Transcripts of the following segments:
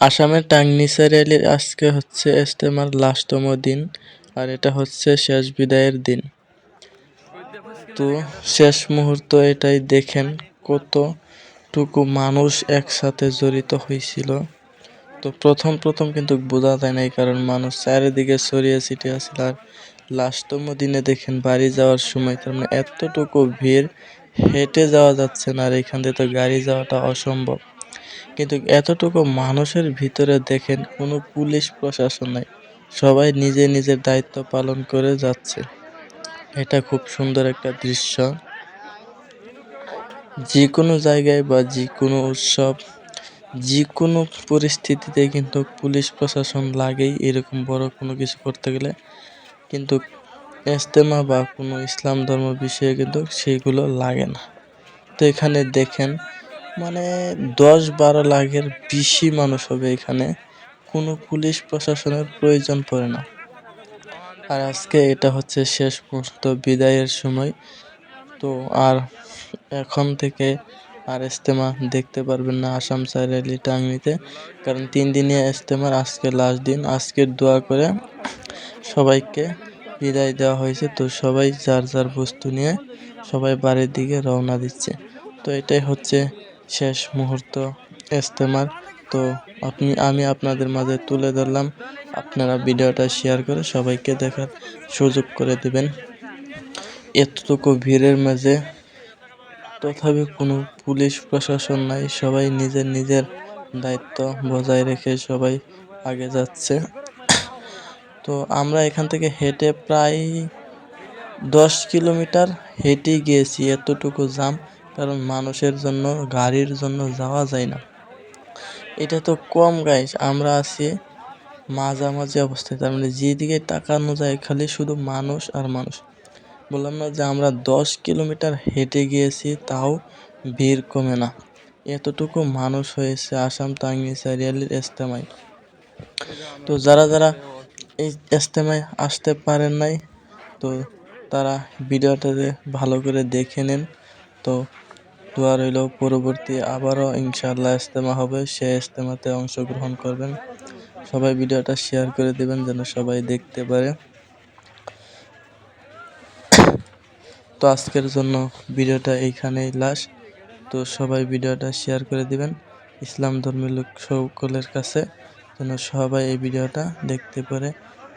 আসামের টাংনিসা র্যালির আজকে হচ্ছে ইজতেমার লাস্টতম দিন, আর এটা হচ্ছে শেষ বিদায়ের দিন। তো শেষ মুহূর্ত এটাই দেখেন কতটুকু মানুষ একসাথে জড়িত হয়েছিল। তো প্রথম কিন্তু বোঝা যায় নাই, কারণ মানুষ চারিদিকে ছড়িয়ে ছিটিয়ে আছিল। আর লাস্টতম দিনে দেখেন বাড়ি যাওয়ার সময় তার মানে এতটুকু ভিড়, হেঁটে যাওয়া যাচ্ছে না, আর এখান থেকে তো গাড়ি যাওয়াটা অসম্ভব। কিন্তু এতটুকু মানুষের ভিতরে দেখেন কোনো পুলিশ প্রশাসন নাই, সবাই নিজের দায়িত্ব পালন করে যাচ্ছে। এটা খুব সুন্দর একটা দৃশ্য। যে কোনো জায়গায় বা যে কোনো উৎসব, যে কোনো পরিস্থিতিতে কিন্তু পুলিশ প্রশাসন লাগেই এরকম বড় কোনো কিছু করতে গেলে। কিন্তু ইজতেমা বা কোনো ইসলাম ধর্ম বিষয়ে কিন্তু সেইগুলো লাগে না। তো এখানে দেখেন মানে ১০-১২ লাখের বেশি মানুষ হবে এখানে, কোনো পুলিশ প্রশাসনের প্রয়োজন পড়ে না। আর আজকে এটা হচ্ছে শেষ মুহূর্ত, বিদায়ের সময়। তো আর এখন থেকে আর ইজতেমা দেখতে পারবেন না আসাম চার র্যালি টাঙ্গিতে, কারণ ৩ দিনিয়া ইজতেমার আজকে লাস্ট দিন। আজকের দোয়া করে সবাইকে বিদায় দেওয়া হয়েছে। তো সবাই যার বস্তু নিয়ে সবাই বাড়ির দিকে রওনা দিচ্ছে। তো এটাই হচ্ছে শেষ মুহূর্ত ইজতেমার। তো আমি আপনাদের মাঝে তুলে ধরলাম। আপনারা ভিডিওটা শেয়ার করে সবাইকে দেখার সুযোগ করে দিবেন। এতটুকু ভিড়ের মাঝে তথাপি কোনো পুলিশ প্রশাসন নাই, সবাই নিজের দায়িত্ব বজায় রেখে সবাই আগে যাচ্ছে। তো আমরা এখান থেকে হেঁটে প্রায় 10 কিলোমিটার হেঁটেই গিয়েছি, এতটুকু জাম, কারণ মানুষের জন্য, গাড়ির জন্য যাওয়া যায় না। এটা তো কম গাইস, আমরা আছি মাঝামাঝি অবস্থায়, তার মানে যেদিকে তাকানো যায় খালি শুধু মানুষ আর মানুষ। বললাম না যে আমরা 10 কিলোমিটার হেঁটে গিয়েছি, তাও ভিড় কমে না। এতটুকু মানুষ হয়েছে আসাম টাঙ্গিসা র্যালির ইজতেমায়। তো যারা এই ইজতেমায় আসতে পারেন নাই, তো তারা ভিডিওটাতে ভালো করে দেখে নেন। তো দোয়া রইল পরবর্তী আবারও ইনশাআল্লাহ ইজতেমা হবে, সেই ইজতেমাতে অংশগ্রহণ করবেন। সবাই ভিডিওটা শেয়ার করে দিবেন যেন সবাই দেখতে পারে। তো আজকের জন্য ভিডিওটা এইখানেই লাস্ট। তো সবাই ভিডিওটা শেয়ার করে দিবেন ইসলাম ধর্মীয় লোক সকলের কাছে, যেন সবাই এই ভিডিওটা দেখতে পারে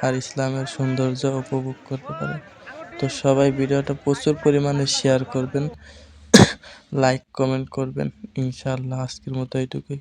আর ইসলামের সৌন্দর্য উপভোগ করতে পারে। তো সবাই ভিডিওটা প্রচুর পরিমাণে শেয়ার করবেন, লাইক কমেন্ট করবেন। ইনশাআল্লাহ আজকের মতো এইটুকুই।